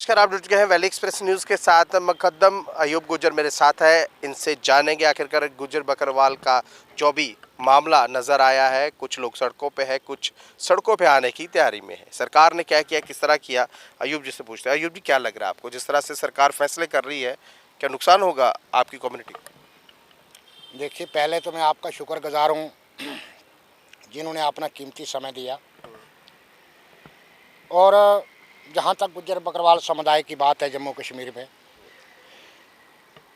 नमस्कार, आप जुड़ चुके हैं वैली एक्सप्रेस न्यूज़ के साथ। मुकद्दम अयूब गुजर मेरे साथ है। इनसे जानेंगे आखिरकार गुजर बकरवाल का जो भी मामला नज़र आया है। कुछ लोग सड़कों पे है, कुछ सड़कों पे आने की तैयारी में है। सरकार ने क्या किया, किस तरह किया, अयूब जी से पूछते हैं। अयूब जी, क्या लग रहा है आपको, जिस तरह से सरकार फैसले कर रही है, क्या नुकसान होगा आपकी कम्युनिटी को? देखिए, पहले तो मैं आपका शुक्रगुजार हूँ जिन्होंने अपना कीमती समय दिया। और जहाँ तक गुज्जर बकरवाल समुदाय की बात है जम्मू कश्मीर में,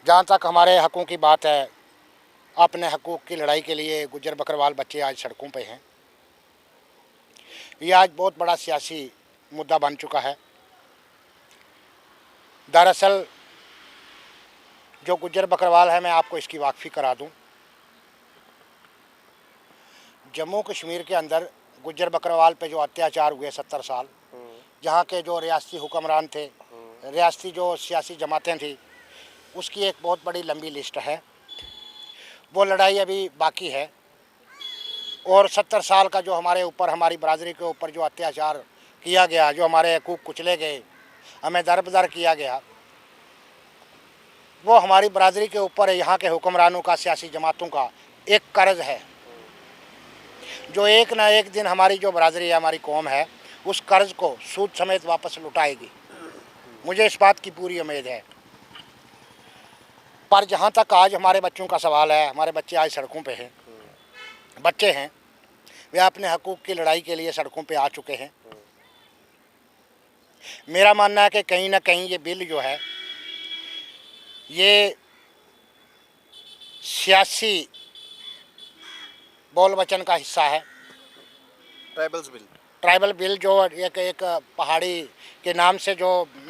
जहाँ तक हमारे हकों की बात है, अपने हकूक़ की लड़ाई के लिए गुज्जर बकरवाल बच्चे आज सड़कों पे हैं। ये आज बहुत बड़ा सियासी मुद्दा बन चुका है। दरअसल जो गुज्जर बकरवाल है, मैं आपको इसकी वाकफ़ी करा दूँ। जम्मू कश्मीर के अंदर गुज्जर बकरवाल पे जो अत्याचार हुए 70 साल, जहाँ के जो रियासती हुक्मरान थे, रियासती जो सियासी जमातें थी, उसकी एक बहुत बड़ी लंबी लिस्ट है। वो लड़ाई अभी बाकी है। और 70 साल का जो हमारे ऊपर, हमारी बरादरी के ऊपर जो अत्याचार किया गया, जो हमारे हकूक़ कुचले गए, हमें दर-बदर किया गया, वो हमारी बरादरी के ऊपर यहाँ के हुक्मरानों का, सियासी जमातों का एक कर्ज़ है, जो एक ना एक दिन हमारी जो बरादरी है, हमारी कौम है, उस कर्ज़ को सूद समेत वापस लौटाएगी। मुझे इस बात की पूरी उम्मीद है। पर जहाँ तक आज हमारे बच्चों का सवाल है, हमारे बच्चे आज सड़कों पे हैं, बच्चे हैं, वे अपने हकूक़ की लड़ाई के लिए सड़कों पे आ चुके हैं। मेरा मानना है कि कहीं ना कहीं ये बिल जो है, ये सियासी बोल वचन का हिस्सा है। ट्राइबल बिल जो एक पहाड़ी के नाम से जो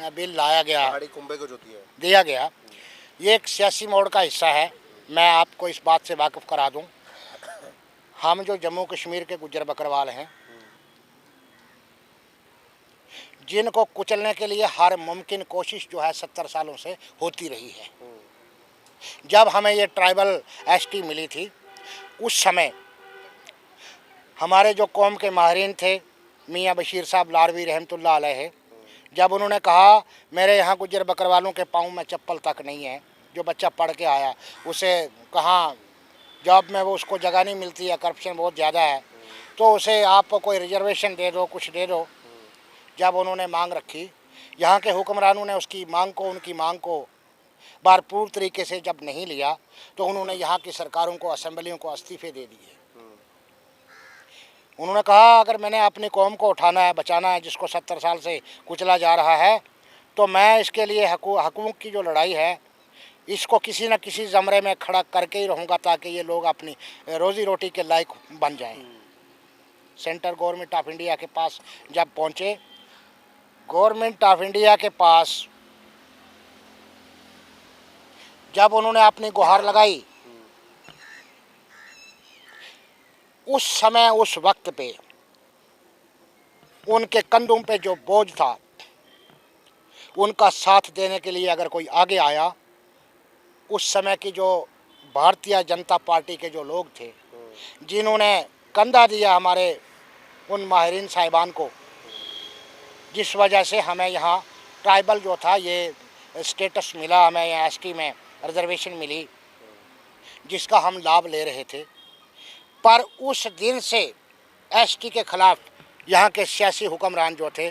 बिल लाया गया, पहाड़ी कुंबे को जो दिया गया, ये एक सियासी मोड़ का हिस्सा है। मैं आपको इस बात से वाकिफ़ करा दूं, हम जो जम्मू कश्मीर के गुज्जर बकरवाल हैं, जिनको कुचलने के लिए हर मुमकिन कोशिश जो है 70 सालों से होती रही है। जब हमें ये ट्राइबल एसटी मिली थी, उस समय हमारे जो कौम के माहिरीन थे, मियाँ बशीर साहब लारवी रहमतुल्लाह अलैह, जब उन्होंने कहा मेरे यहाँ गुज्जर बकरवालों के पाँव में चप्पल तक नहीं है, जो बच्चा पढ़ के आया उसे कहाँ जॉब में वो उसको जगह नहीं मिलती है, करप्शन बहुत ज़्यादा है, तो उसे आप कोई रिजर्वेशन दे दो, कुछ दे दो। जब उन्होंने मांग रखी, यहाँ के हुक्मरानों ने उसकी मांग को, उनकी मांग को भरपूर तरीके से जब नहीं लिया, तो उन्होंने यहाँ की सरकारों को, असम्बलियों को इस्तीफ़े दे दिए। उन्होंने कहा अगर मैंने अपनी कौम को उठाना है, बचाना है, जिसको 70 साल से कुचला जा रहा है, तो मैं इसके लिए हकूक़ की जो लड़ाई है, इसको किसी न किसी ज़मरे में खड़ा करके ही रहूँगा, ताकि ये लोग अपनी रोज़ी रोटी के लायक बन जाएं। सेंट्रल गवर्नमेंट ऑफ इंडिया के पास जब पहुँचे, गवर्नमेंट ऑफ इंडिया के पास जब उन्होंने अपनी गुहार लगाई, उस समय, उस वक्त पे उनके कंधों पे जो बोझ था, उनका साथ देने के लिए अगर कोई आगे आया, उस समय की जो भारतीय जनता पार्टी के जो लोग थे, जिन्होंने कंधा दिया हमारे उन माहिरीन साहिबान को, जिस वजह से हमें यहाँ ट्राइबल जो था ये स्टेटस मिला, हमें यहाँ एसटी में रिजर्वेशन मिली, जिसका हम लाभ ले रहे थे। पर उस दिन से एसटी के ख़िलाफ़ यहाँ के सियासी हुक्मरान जो थे,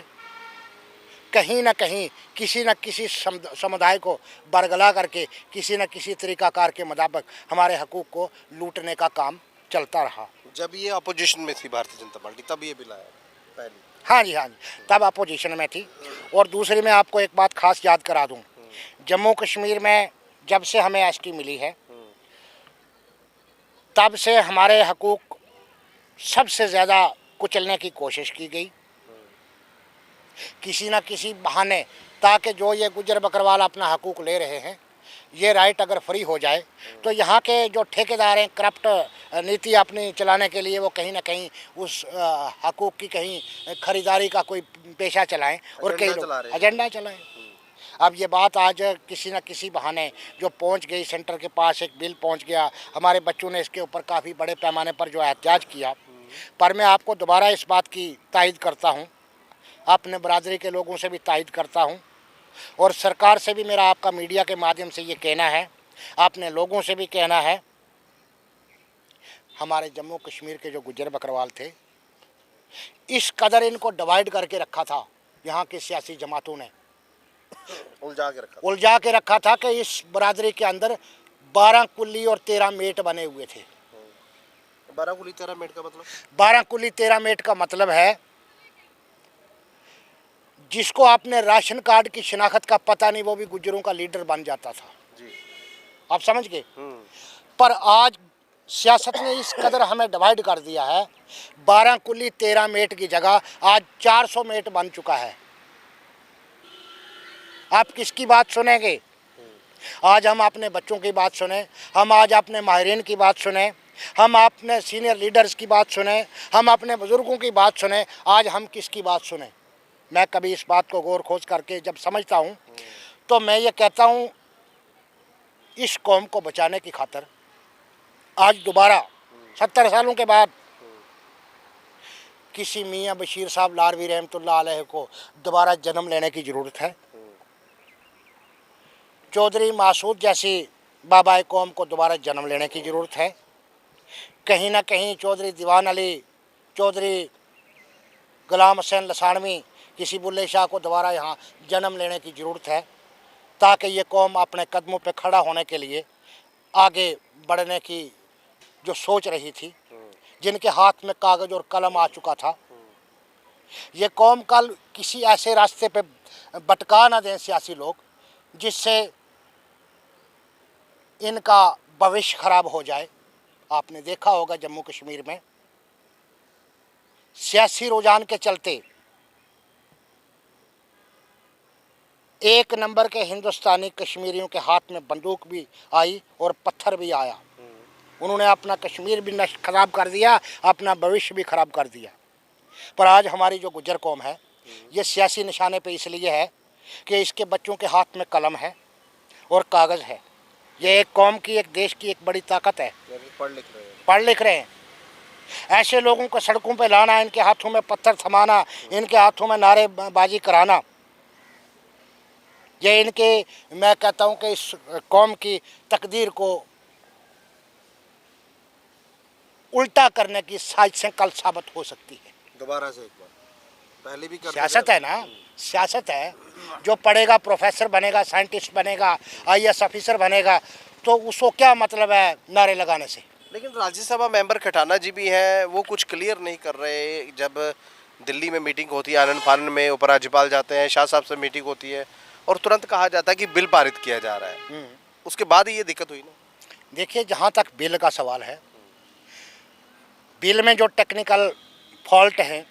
कहीं ना कहीं किसी न किसी समुदाय को बरगला करके, किसी न किसी तरीक़ाकार के मुताबिक हमारे हकूक़ को लूटने का काम चलता रहा। जब ये अपोजिशन में थी भारतीय जनता पार्टी, तब ये बिल आया पहले? हाँ जी, तब अपोजिशन में थी। और दूसरी मैं आपको एक बात ख़ास याद करा दूँ, जम्मू कश्मीर में जब से हमें एसटी मिली है, तब से हमारे हकूक़ सबसे ज़्यादा कुचलने की कोशिश की गई, किसी न किसी बहाने, ताकि जो ये गुज्जर बकरवाल अपना हकूक़ ले रहे हैं, ये राइट अगर फ्री हो जाए, तो यहाँ के जो ठेकेदार हैं, करप्ट नीति अपनी चलाने के लिए वो कहीं ना कहीं उस हकूक़ की कहीं ख़रीदारी का कोई पेशा चलाएं और कई लोग एजेंडा चलाएं। अब ये बात आज किसी न किसी बहाने जो पहुंच गई, सेंटर के पास एक बिल पहुंच गया, हमारे बच्चों ने इसके ऊपर काफ़ी बड़े पैमाने पर जो एहतजाज किया। पर मैं आपको दोबारा इस बात की तायद करता हूं, अपने बरादरी के लोगों से भी तायद करता हूं और सरकार से भी मेरा आपका मीडिया के माध्यम से ये कहना है, आपने लोगों से भी कहना है, हमारे जम्मू कश्मीर के जो गुज्जर बकरवाल थे, इस कदर इनको डिवाइड करके रखा था यहाँ की सियासी जमातों ने, उलझा के रखा था कि इस बरादरी के अंदर 12 कुल्ली और 13 मेट बने हुए थे। 12 कुली 13 मेट का मतलब? 12 कुली 13 मेट का मतलब है जिसको आपने राशन कार्ड की शिनाख्त का पता नहीं, वो भी गुज्जरों का लीडर बन जाता था जी। आप समझ गए। पर आज सियासत ने इस कदर हमें डिवाइड कर दिया है, 12 कुली 13 मेट की जगह आज 400 मेट बन चुका है। आप किसकी बात सुनेंगे? आज हम अपने बच्चों की बात सुने, हम आज अपने माहिरीन की बात सुने, हम अपने सीनियर लीडर्स की बात सुने, हम अपने बुज़ुर्गों की बात सुने, आज हम किसकी बात सुने? मैं कभी इस बात को गौर खोज करके जब समझता हूँ तो मैं ये कहता हूँ, इस कौम को बचाने की खातिर आज दोबारा 70 सालों के बाद किसी मियाँ बशीर साहब लारवी रहमतुल्लाह अलैह को दोबारा जन्म लेने की ज़रूरत है। चौधरी मासूद जैसी बाबा कौम को दोबारा जन्म लेने की ज़रूरत है। कहीं ना कहीं चौधरी दीवान अली, चौधरी गुलाम हुसैन लसानवी, किसी बुल्ले शाह को दोबारा यहाँ जन्म लेने की ज़रूरत है, ताकि ये कौम अपने कदमों पे खड़ा होने के लिए आगे बढ़ने की जो सोच रही थी, जिनके हाथ में कागज़ और कलम आ चुका था, ये कौम कल किसी ऐसे रास्ते पे भटका ना दें सियासी लोग जिससे इनका भविष्य खराब हो जाए। आपने देखा होगा जम्मू कश्मीर में सियासी रुझान के चलते एक नंबर के हिंदुस्तानी कश्मीरियों के हाथ में बंदूक भी आई और पत्थर भी आया। उन्होंने अपना कश्मीर भी नष्ट खराब कर दिया, अपना भविष्य भी खराब कर दिया। पर आज हमारी जो गुज्जर कौम है, ये सियासी निशाने पे इसलिए है कि इसके बच्चों के हाथ में कलम है और कागज़ है। ये एक कौम की, एक देश की एक बड़ी ताकत है। पढ़ लिख रहे हैं। ऐसे लोगों को सड़कों पे लाना, इनके हाथों में पत्थर थमाना, इनके हाथों में नारेबाजी कराना, ये इनके, मैं कहता हूँ कि इस कौम की तकदीर को उल्टा करने की साजिशें कल साबित हो सकती है। दोबारा से एक बार, पहले भी सियासत है ना, सियासत है। जो पढ़ेगा प्रोफेसर बनेगा, साइंटिस्ट बनेगा, IAS ऑफिसर बनेगा, तो उसको क्या मतलब है नारे लगाने से? लेकिन राज्यसभा मेंबर खटाना जी भी हैं, वो कुछ क्लियर नहीं कर रहे। जब दिल्ली में मीटिंग होती है, आनंद फानन में उपराज्यपाल जाते हैं, शाह साहब से मीटिंग होती है और तुरंत कहा जाता है कि बिल पारित किया जा रहा है। उसके बाद ही ये दिक्कत हुई ना। देखिए, जहाँ तक बिल का सवाल है, बिल में जो टेक्निकल फॉल्ट है,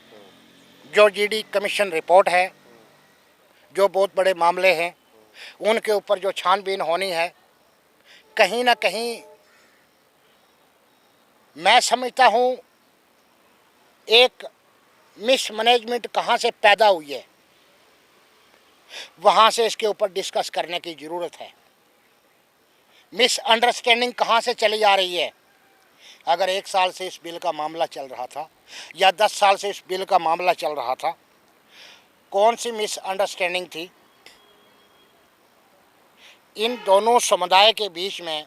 जो GD कमीशन रिपोर्ट है, जो बहुत बड़े मामले हैं, उनके ऊपर जो छानबीन होनी है, कहीं ना कहीं मैं समझता हूँ एक मिसमैनेजमेंट कहाँ से पैदा हुई है, वहाँ से इसके ऊपर डिस्कस करने की ज़रूरत है। मिसअंडरस्टैंडिंग कहाँ से चली आ रही है? अगर 1 साल से इस बिल का मामला चल रहा था या 10 साल से इस बिल का मामला चल रहा था, कौन सी मिसअंडरस्टैंडिंग थी? इन दोनों समुदाय के बीच में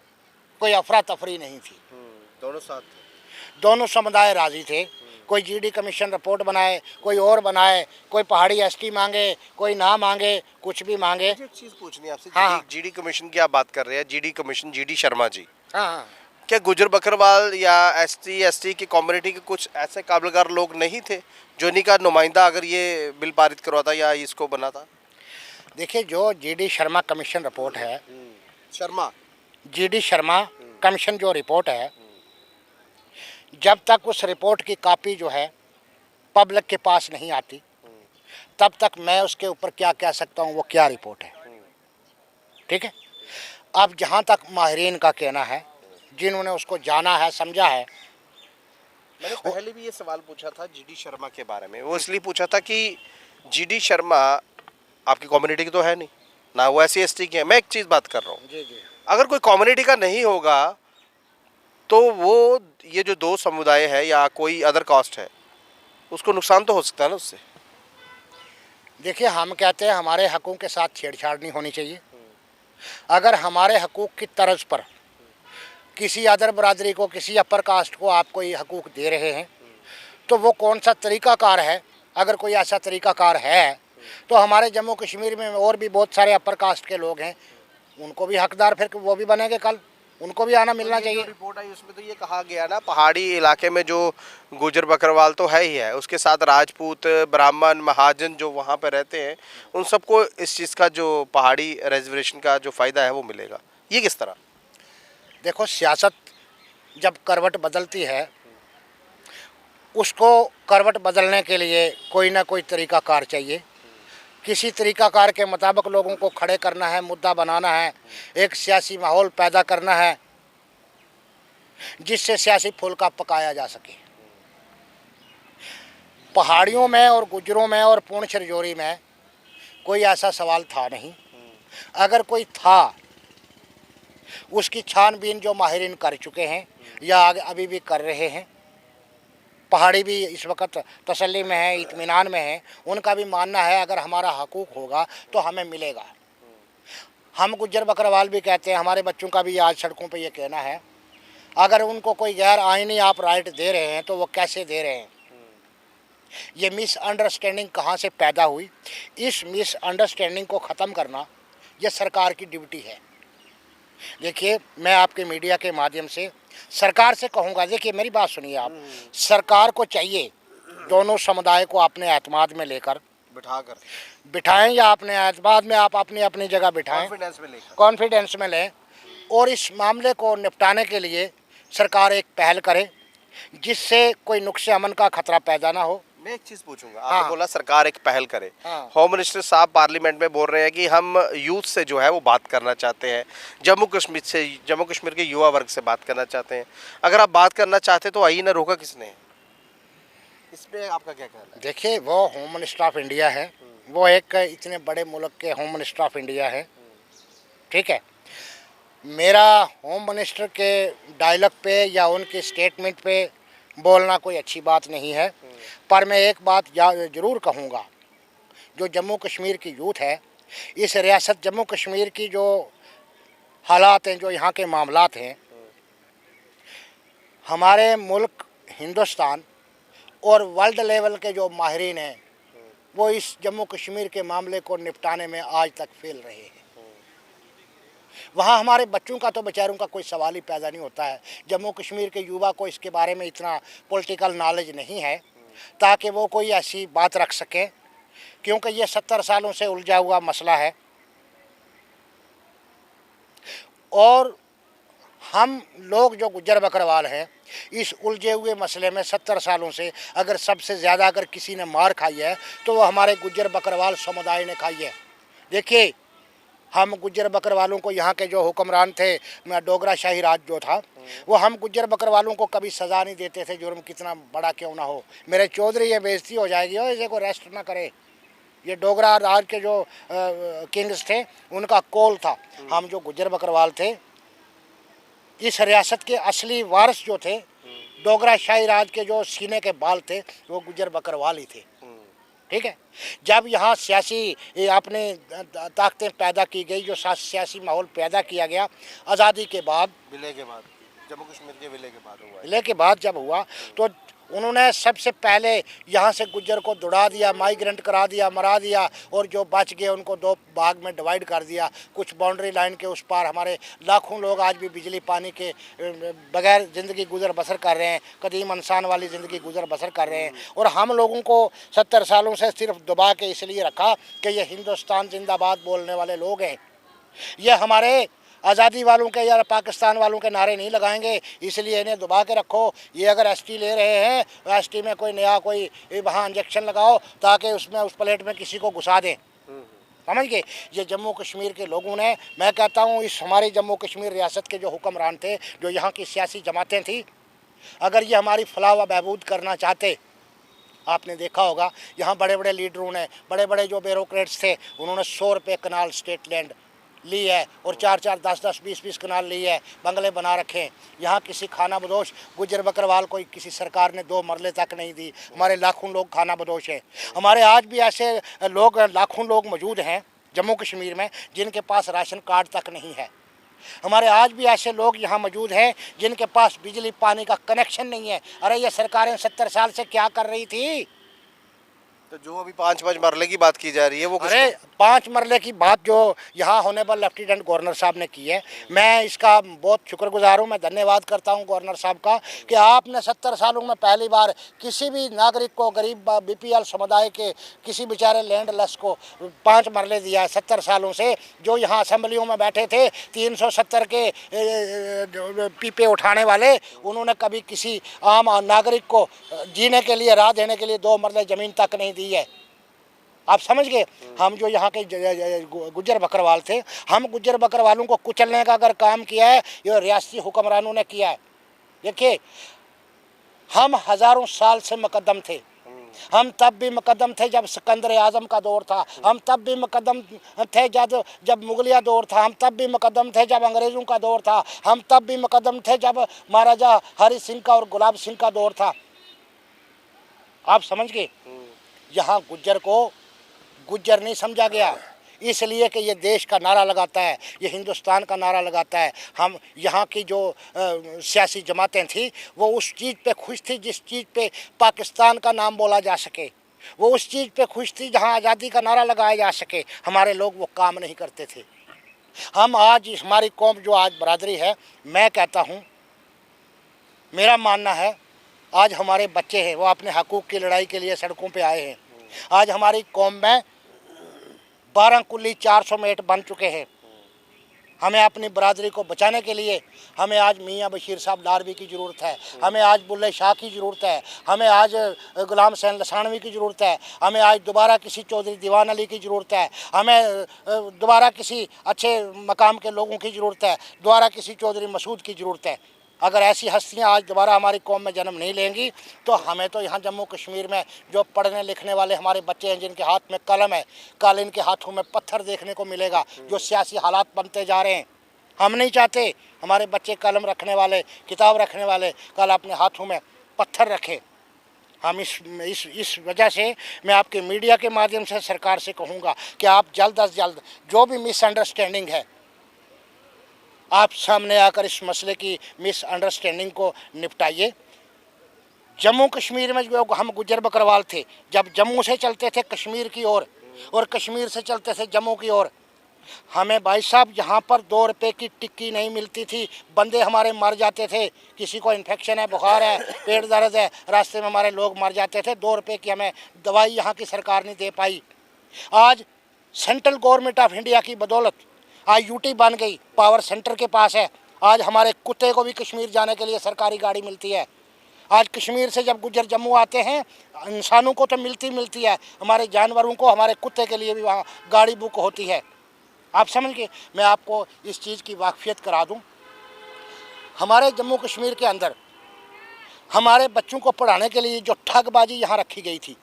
कोई अफरा तफरी नहीं थी। दोनों साथ थे, दोनों समुदाय राजी थे। कोई GD कमीशन रिपोर्ट बनाए, कोई और बनाए, कोई पहाड़ी ST मांगे, कोई ना मांगे, कुछ भी मांगे। एक चीज़ पूछनी है आपसे। हाँ। GD कमीशन की आप बात कर रहे हैं, GD commission, GD Sharma ji, हाँ, क्या गुजर बकरवाल या ST ST की कम्युनिटी के कुछ ऐसे काबिलगार लोग नहीं थे जो इन्हीं का नुमाइंदा अगर ये बिल पारित करवाता या इसको बनाता? देखिए, जो GD शर्मा कमीशन रिपोर्ट है, शर्मा, GD शर्मा कमीशन जो रिपोर्ट है, जब तक उस रिपोर्ट की कॉपी जो है पब्लिक के पास नहीं आती, तब तक मैं उसके ऊपर क्या कह सकता हूँ वो क्या रिपोर्ट है। ठीक है। अब जहाँ तक माहिरीन का कहना है, जिन्होंने उसको जाना है, समझा है, मैंने पहले भी ये सवाल पूछा था GD शर्मा के बारे में। वो इसलिए पूछा था कि GD शर्मा आपकी कम्युनिटी की तो है नहीं ना, वो SC ST की है। मैं एक चीज़ बात कर रहा हूँ, जी जी, अगर कोई कम्युनिटी का नहीं होगा तो वो ये जो 2 समुदाय है या कोई अदर कास्ट है, उसको नुकसान तो हो सकता है ना उससे। देखिए, हम कहते हैं हमारे हकूक़ के साथ छेड़छाड़ नहीं होनी चाहिए। अगर हमारे हकूक़ की तर्ज पर किसी अदर बरादरी को, किसी अपर कास्ट को आप कोई हकूक़ दे रहे हैं, तो वो कौन सा तरीक़ाकार है? अगर कोई ऐसा तरीक़ाकार है तो हमारे जम्मू कश्मीर में और भी बहुत सारे अपर कास्ट के लोग हैं, उनको भी हकदार फिर वो भी बनेंगे कल, उनको भी आना मिलना चाहिए। रिपोर्ट आई उसमें तो ये कहा गया ना, पहाड़ी इलाके में जो गुजर बकरवाल तो है ही है, उसके साथ राजपूत, ब्राह्मण, महाजन जो वहाँ पे रहते हैं, उन सबको इस चीज़ का जो पहाड़ी रिजर्वेशन का जो फ़ायदा है वो मिलेगा। ये किस तरह? देखो, सियासत जब करवट बदलती है, उसको करवट बदलने के लिए कोई ना कोई तरीक़ाकार चाहिए। किसी तरीक़ाकार के मुताबिक लोगों को खड़े करना है, मुद्दा बनाना है, एक सियासी माहौल पैदा करना है जिससे सियासी फुल्का पकाया जा सके। पहाड़ियों में और गुजरों में और पुंछ राजौरी में कोई ऐसा सवाल था नहीं। अगर कोई था, उसकी छानबीन जो माहिरीन कर चुके हैं या आगे अभी भी कर रहे हैं। पहाड़ी भी इस वक्त तसल्ली में है, इत्मीनान में है। उनका भी मानना है अगर हमारा हकूक़ होगा तो हमें मिलेगा। हम गुज्जर बकरवाल भी कहते हैं, हमारे बच्चों का भी आज सड़कों पे ये कहना है, अगर उनको कोई गैर आइनी आप राइट दे रहे हैं तो वो कैसे दे रहे हैं? ये मिसअंडरस्टैंडिंग कहाँ से पैदा हुई? इस मिसअंडरस्टैंडिंग को ख़त्म करना ये सरकार की ड्यूटी है। देखिए, मैं आपके मीडिया के माध्यम से सरकार से कहूँगा, देखिए मेरी बात सुनिए आप, सरकार को चाहिए दोनों समुदाय को अपने एतमाद में लेकर बिठाएं या अपने एतमाद में आप अपनी अपनी जगह बिठाएं, कॉन्फिडेंस में लें और इस मामले को निपटाने के लिए सरकार एक पहल करे जिससे कोई नुक्से अमन का खतरा पैदा ना हो। मैं एक चीज़ पूछूंगा, आपने बोला सरकार एक पहल करे। हाँ। होम मिनिस्टर साहब पार्लियामेंट में बोल रहे हैं कि हम यूथ से जो है वो बात करना चाहते हैं, जम्मू कश्मीर के युवा वर्ग से बात करना चाहते हैं। अगर आप बात करना चाहते तो आइए ना, रोका किसने? इसमें आपका क्या कहना है? देखिए, वो होम मिनिस्टर ऑफ इंडिया है, वो एक इतने बड़े मुल्क के होम मिनिस्टर ऑफ इंडिया है, ठीक है। मेरा होम मिनिस्टर के डायलॉग पे या उनके स्टेटमेंट पे बोलना कोई अच्छी बात नहीं है, पर मैं एक बात ज़रूर कहूँगा, जो जम्मू कश्मीर की यूथ है, इस रियासत जम्मू कश्मीर की जो हालात हैं, जो यहाँ के मामलात हैं, हमारे मुल्क हिंदुस्तान और वर्ल्ड लेवल के जो माहिरीन हैं, वो इस जम्मू कश्मीर के मामले को निपटाने में आज तक फेल रहे हैं। वहाँ हमारे बच्चों का तो बेचारों का कोई सवाल ही पैदा नहीं होता है। जम्मू कश्मीर के युवा को इसके बारे में इतना पॉलिटिकल नॉलेज नहीं है ताकि वो कोई ऐसी बात रख सके, क्योंकि ये 70 सालों से उलझा हुआ मसला है। और हम लोग जो गुज्जर बकरवाल हैं, इस उलझे हुए मसले में 70 सालों से अगर सबसे ज़्यादा अगर किसी ने मार खाई है तो वो हमारे गुज्जर बकरवाल समुदाय ने खाई है। देखिए, हम गुज्जर बकरवालों को, यहाँ के जो हुक्मरान थे, डोगरा शाही राज जो था, वो हम गुज्जर बकरवालों को कभी सज़ा नहीं देते थे, जुर्म कितना बड़ा क्यों ना हो। मेरे चौधरी ये बेइज्जती हो जाएगी और इसे को रेस्ट ना करे। ये डोगरा राज के जो किंग्स थे, उनका कॉल था। हम जो गुज्जर बकरवाल थे, इस रियासत के असली वारिस जो थे, डोगरा शाही राज के जो सीने के बाल थे, वो गुज्जर बकरवाल ही थे, ठीक है। जब यहाँ सियासी अपने ताकतें पैदा की गई, जो सियासी माहौल पैदा किया गया आज़ादी के बाद, विलय के बाद, जम्मू कश्मीर के विलय के बाद हुआ है। विलय के बाद जब हुआ तो उन्होंने सबसे पहले यहाँ से गुज्जर को दौड़ा दिया, माइग्रेंट करा दिया, मरा दिया, और जो बच गए उनको 2 भाग में डिवाइड कर दिया। कुछ बाउंड्री लाइन के उस पार हमारे लाखों लोग आज भी बिजली पानी के बगैर ज़िंदगी गुजर बसर कर रहे हैं, कदीम इंसान वाली ज़िंदगी गुजर बसर कर रहे हैं। और हम लोगों को 70 सालों से सिर्फ दबा के इसलिए रखा कि ये हिंदुस्तान जिंदाबाद बोलने वाले लोग हैं, ये हमारे आज़ादी वालों के या पाकिस्तान वालों के नारे नहीं लगाएंगे, इसलिए इन्हें दबा के रखो। ये अगर एसटी ले रहे हैं, एसटी में कोई नया कोई वहाँ इंजेक्शन लगाओ ताकि उसमें उस प्लेट में किसी को घुसा दें, समझ गए। ये जम्मू कश्मीर के लोगों ने, मैं कहता हूँ, इस हमारी जम्मू कश्मीर रियासत के जो हुक्मरान थे, जो यहाँ की सियासी जमातें थी, अगर ये हमारी फलाह व बहबूद करना चाहते, आपने देखा होगा यहाँ बड़े बड़े लीडरों ने, बड़े बड़े जो ब्यूरोक्रेट्स थे, उन्होंने 100 रुपये कनाल स्टेट लैंड ली है और 4-4, 10-10, 20-20 कनाल ली है, बंगले बना रखे हैं। यहाँ किसी खाना बदोश गुजर बकरवाल को किसी सरकार ने 2 मरले तक नहीं दी। हमारे लाखों लोग खाना बदोश हैं। हमारे आज भी ऐसे लोग लाखों लोग मौजूद हैं जम्मू कश्मीर में जिनके पास राशन कार्ड तक नहीं है। हमारे आज भी ऐसे लोग यहाँ मौजूद हैं जिनके पास बिजली पानी का कनेक्शन नहीं है। अरे ये सरकारें 70 साल से क्या कर रही थी? तो जो अभी 5-5 मरले की बात की जा रही है वो अरे 5 मरले की बात जो यहाँ होने पर लेफ्टिनेंट गवर्नर साहब ने की है, मैं इसका बहुत शुक्रगुजार हूँ। मैं धन्यवाद करता हूँ गवर्नर साहब का कि आपने 70 सालों में पहली बार किसी भी नागरिक को, गरीब बीपीएल समुदाय के किसी बेचारे लैंडलेस को 5 मरले दिया है 70 सालों से। जो यहाँ असेंबलियों में बैठे थे 370 के पीपे उठाने वाले, उन्होंने कभी किसी आम नागरिक को जीने के लिए, राह देने के लिए 2 मरले ज़मीन तक नहीं दी है। आप समझ गए? हम जो यहाँ के गुज्जर बकरवाल थे, हम गुज्जर बकरवालों को कुचलने का अगर काम किया है ये रियासती हुक्मरानों ने किया है। देखिए, हम हज़ारों साल से मुकद्दम थे। हम तब भी मुकद्दम थे जब सिकंदर आज़म का दौर था। हम तब भी मुकद्दम थे जब मुगलिया दौर था। हम तब भी मुकद्दम थे जब अंग्रेज़ों का दौर था। हम तब भी मुकद्दम थे जब महाराजा हरि सिंह का और गुलाब सिंह का दौर था। आप समझ गए? यहाँ गुज्जर को गुज्जर नहीं समझा गया, इसलिए कि ये देश का नारा लगाता है, ये हिंदुस्तान का नारा लगाता है। हम यहाँ की जो सियासी जमातें थी वो उस चीज़ पे खुश थी जिस चीज़ पे पाकिस्तान का नाम बोला जा सके, वो उस चीज़ पे खुश थी जहाँ आज़ादी का नारा लगाया जा सके। हमारे लोग वो काम नहीं करते थे। हम आज हमारी कौम जो आज बरादरी है, मैं कहता हूँ, मेरा मानना है आज हमारे बच्चे हैं वो अपने हकूक़ की लड़ाई के लिए सड़कों पे आए हैं। आज हमारी कौम में 12 कुल्ली 400 मेट बन चुके हैं। हमें अपनी बरादरी को बचाने के लिए हमें आज मियाँ बशीर साहब लारवी की ज़रूरत है, हमें आज बुल्ले शाह की ज़रूरत है, हमें आज गुलाम हुसैन लसानवी की ज़रूरत है, हमें आज दोबारा किसी चौधरी दीवान अली की ज़रूरत है, हमें दोबारा किसी अच्छे मकाम के लोगों की ज़रूरत है, दोबारा किसी चौधरी मसूद की ज़रूरत है। अगर ऐसी हस्तियाँ आज दोबारा हमारी कौम में जन्म नहीं लेंगी तो हमें तो यहाँ जम्मू कश्मीर में जो पढ़ने लिखने वाले हमारे बच्चे हैं जिनके हाथ में कलम है, कल इनके हाथों में पत्थर देखने को मिलेगा। जो सियासी हालात बनते जा रहे हैं, हम नहीं चाहते हमारे बच्चे कलम रखने वाले, किताब रखने वाले कल अपने हाथों में पत्थर रखें। हम इस वजह से मैं आपके मीडिया के माध्यम से सरकार से कहूँगा कि आप जल्द अज जल्द जो भी मिसअंडरस्टैंडिंग है, आप सामने आकर इस मसले की मिसअंडरस्टैंडिंग को निपटाइए। जम्मू कश्मीर में जो हम गुज्जर बकरवाल थे, जब जम्मू से चलते थे कश्मीर की ओर और कश्मीर से चलते थे जम्मू की ओर, हमें भाई साहब यहाँ पर 2 रुपये की टिक्की नहीं मिलती थी। बंदे हमारे मर जाते थे, किसी को इन्फेक्शन है, बुखार है, पेट दर्द है, रास्ते में हमारे लोग मर जाते थे। 2 रुपये की हमें दवाई यहाँ की सरकार नहीं दे पाई। आज सेंट्रल गवर्नमेंट ऑफ इंडिया की बदौलत आज यूटी बन गई, पावर सेंटर के पास है। आज हमारे कुत्ते को भी कश्मीर जाने के लिए सरकारी गाड़ी मिलती है। आज कश्मीर से जब गुज्जर जम्मू आते हैं, इंसानों को तो मिलती है, हमारे जानवरों को, हमारे कुत्ते के लिए भी वहाँ गाड़ी बुक होती है। आप समझ गए? मैं आपको इस चीज़ की वाकफियत करा दूँ। हमारे जम्मू कश्मीर के अंदर हमारे बच्चों को पढ़ाने के लिए जो ठगबाजी यहाँ रखी गई थी,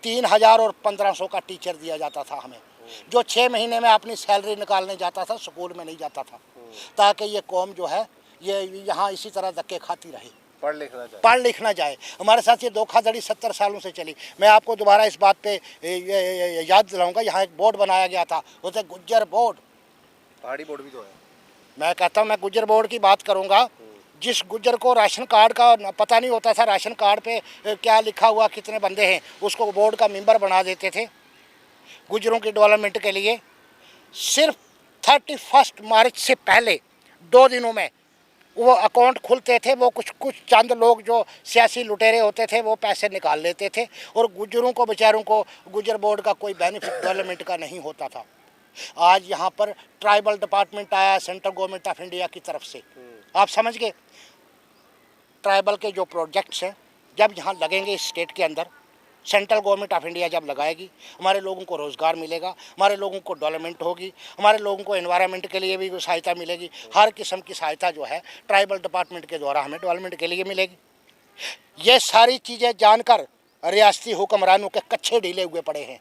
3000 और 1500 का टीचर दिया जाता था हमें, जो 6 महीने में अपनी सैलरी निकालने जाता था, स्कूल में नहीं जाता था, ताकि ये कौम जो है ये यहाँ इसी तरह धक्के खाती रहे, पढ़ लिखना जाए। हमारे साथ ये धोखाधड़ी 70 सालों से चली। मैं आपको दोबारा इस बात पे याद दिलाऊंगा, यहाँ एक बोर्ड बनाया गया था, वो थे गुज्जर बोर्ड, पहाड़ी बोर्ड भी तो है। मैं कहता हूँ, मैं गुज्जर बोर्ड की बात करूँगा। जिस गुज्जर को राशन कार्ड का पता नहीं होता था, राशन कार्ड पे क्या लिखा हुआ, कितने बंदे हैं, उसको बोर्ड का मेंबर बना देते थे गुज्जरों की डेवलपमेंट के लिए। सिर्फ 31 मार्च से पहले 2 दिनों में वो अकाउंट खुलते थे। वो कुछ चंद लोग जो सियासी लुटेरे होते थे वो पैसे निकाल लेते थे और गुज्जरों को, बेचारों को गुज्जर बोर्ड का कोई बेनिफिट डेवलपमेंट का नहीं होता था। आज यहाँ पर ट्राइबल डिपार्टमेंट आया सेंट्रल गवर्नमेंट ऑफ इंडिया की तरफ से। आप समझ गए? ट्राइबल के जो प्रोजेक्ट्स हैं जब यहाँ लगेंगे इस स्टेट के अंदर, सेंट्रल गवर्नमेंट ऑफ इंडिया जब लगाएगी, हमारे लोगों को रोज़गार मिलेगा, हमारे लोगों को डेवलपमेंट होगी, हमारे लोगों को एनवायरनमेंट के लिए भी सहायता मिलेगी। हर किस्म की सहायता जो है ट्राइबल डिपार्टमेंट के द्वारा हमें डेवलपमेंट के लिए मिलेगी। ये सारी चीज़ें जानकर रियासती हुक्मरानों के कच्चे ढीले हुए पड़े हैं।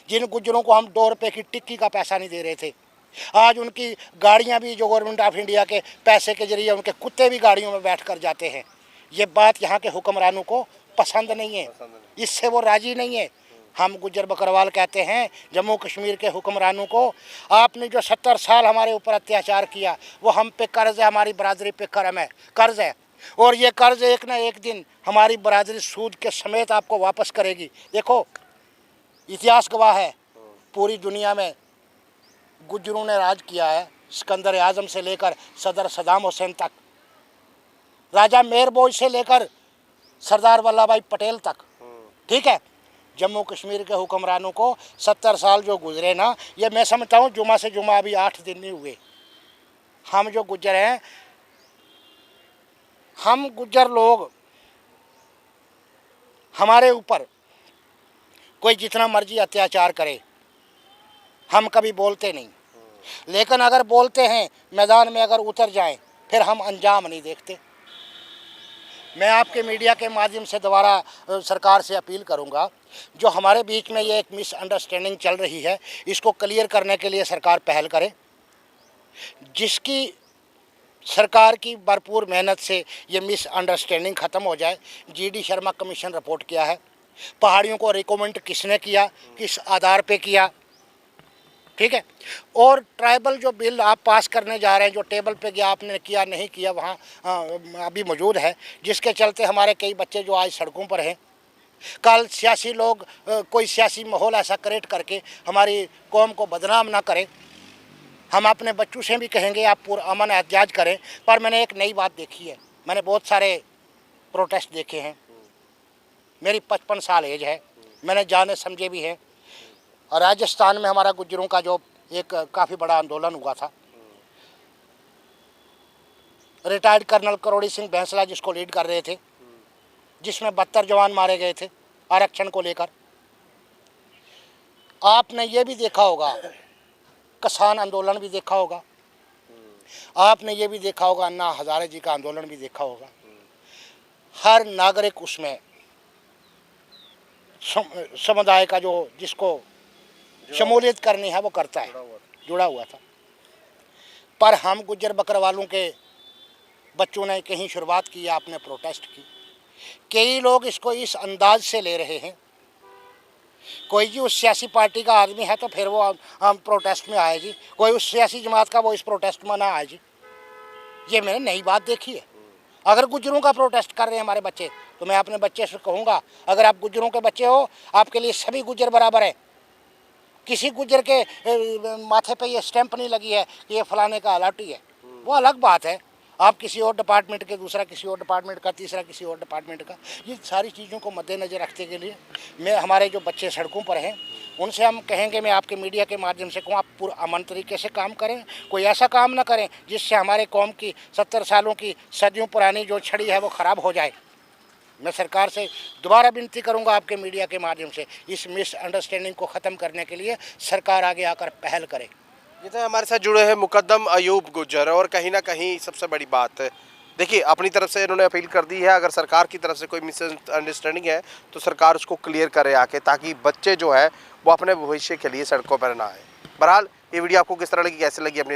जिन गुज्जरों को हम 2 रुपये की टिक्की का पैसा नहीं दे रहे थे, आज उनकी गाड़ियां भी जो गवर्नमेंट ऑफ इंडिया के पैसे के जरिए उनके कुत्ते भी गाड़ियों में बैठ कर जाते हैं। ये बात यहाँ के हुक्मरानों को पसंद नहीं है, इससे वो राजी नहीं है। हम गुज्जर बकरवाल कहते हैं जम्मू कश्मीर के हुक्मरानों को, आपने जो 70 साल हमारे ऊपर अत्याचार किया वो हम पे कर्ज है, हमारी बरादरी पे कर्ज है, और ये कर्ज एक ना एक दिन हमारी बरादरी सूद के समेत आपको वापस करेगी। देखो इतिहास गवाह है, पूरी दुनिया में गुज्जरों ने राज किया है, सिकंदर आजम से लेकर सदर सदाम हुसैन तक, राजा मेहरबोज से लेकर सरदार वल्लभ भाई पटेल तक। ठीक है, जम्मू कश्मीर के हुक्मरानों को 70 साल जो गुजरे ना, ये मैं समझता हूँ जुमा से जुमा अभी 8 दिन नहीं हुए। हम जो गुज्जर हैं, हम गुज्जर लोग, हमारे ऊपर कोई जितना मर्जी अत्याचार करे हम कभी बोलते नहीं, लेकिन अगर बोलते हैं मैदान में अगर उतर जाएं फिर हम अंजाम नहीं देखते। मैं आपके मीडिया के माध्यम से दोबारा सरकार से अपील करूंगा, जो हमारे बीच में ये एक मिसअंडरस्टैंडिंग चल रही है इसको क्लियर करने के लिए सरकार पहल करे, जिसकी सरकार की भरपूर मेहनत से ये मिसअंडरस्टैंडिंग ख़त्म हो जाए। जीडी शर्मा कमीशन रिपोर्ट किया है, पहाड़ियों को रिकमेंड किसने किया, किस आधार पे किया, ठीक है, और ट्राइबल जो बिल आप पास करने जा रहे हैं, जो टेबल पे गया आपने किया नहीं किया वहाँ अभी मौजूद है, जिसके चलते हमारे कई बच्चे जो आज सड़कों पर हैं। कल सियासी लोग कोई सियासी माहौल ऐसा क्रिएट करके हमारी कौम को बदनाम ना करें। हम अपने बच्चों से भी कहेंगे आप पुरअमन एहतजाज करें। पर मैंने एक नई बात देखी है, मैंने बहुत सारे प्रोटेस्ट देखे हैं, मेरी 55 साल एज है, मैंने जाने समझे भी हैं। और राजस्थान में हमारा गुज्जरों का जो एक काफ़ी बड़ा आंदोलन हुआ था, रिटायर्ड कर्नल करोड़ी सिंह बैंसला जिसको लीड कर रहे थे, जिसमें 72 जवान मारे गए थे आरक्षण को लेकर। आपने ये भी देखा होगा, किसान आंदोलन भी देखा होगा, आपने ये भी देखा होगा, अन्ना हजारे जी का आंदोलन भी देखा होगा। हर नागरिक उसमें समुदाय का जो जिसको शमूलियत करनी है वो करता है, जुड़ा हुआ था। पर हम गुज्जर बकरवालों के बच्चों ने कहीं शुरुआत की, आपने प्रोटेस्ट की। कई लोग इसको इस अंदाज से ले रहे हैं, कोई जी उस सियासी पार्टी का आदमी है तो फिर वो हम प्रोटेस्ट में आए जी, कोई उस सियासी जमात का वो इस प्रोटेस्ट में ना आए जी। ये मैंने नई बात देखी है। अगर गुज्जरों का प्रोटेस्ट कर रहे हैं हमारे बच्चे, तो मैं अपने बच्चे से कहूँगा, अगर आप गुज्जरों के बच्चे हो, आपके लिए सभी गुज्जर बराबर है। किसी गुज्जर के माथे पे ये स्टैंप नहीं लगी है कि ये फलाने का अलाटी है, वो अलग बात है। आप किसी और डिपार्टमेंट के, दूसरा किसी और डिपार्टमेंट का, तीसरा किसी और डिपार्टमेंट का, ये सारी चीज़ों को मद्देनज़र रखते के लिए मैं हमारे जो बच्चे सड़कों पर हैं उनसे हम कहेंगे, मैं आपके मीडिया के माध्यम से कहूँ, आप पुरअमन तरीके से काम करें, कोई ऐसा काम ना करें जिससे हमारे कौम की 70 सालों की सदियों पुरानी जो छड़ी है वो ख़राब हो जाए। मैं सरकार से दोबारा विनती करूंगा आपके मीडिया के माध्यम से, इस मिसअंडरस्टैंडिंग को ख़त्म करने के लिए सरकार आगे आकर पहल करे। ये तो हमारे साथ जुड़े हैं मुकद्दम अयूब गुज्जर, और कहीं ना कहीं सबसे बड़ी बात है, देखिए अपनी तरफ से इन्होंने अपील कर दी है, अगर सरकार की तरफ से कोई मिसअंडरस्टैंडिंग है तो सरकार उसको क्लियर करे आके, ताकि बच्चे जो है वो अपने भविष्य के लिए सड़कों पर ना आए। बहरहाल ये वीडियो आपको किस तरह लगी, कैसे लगी, अपनी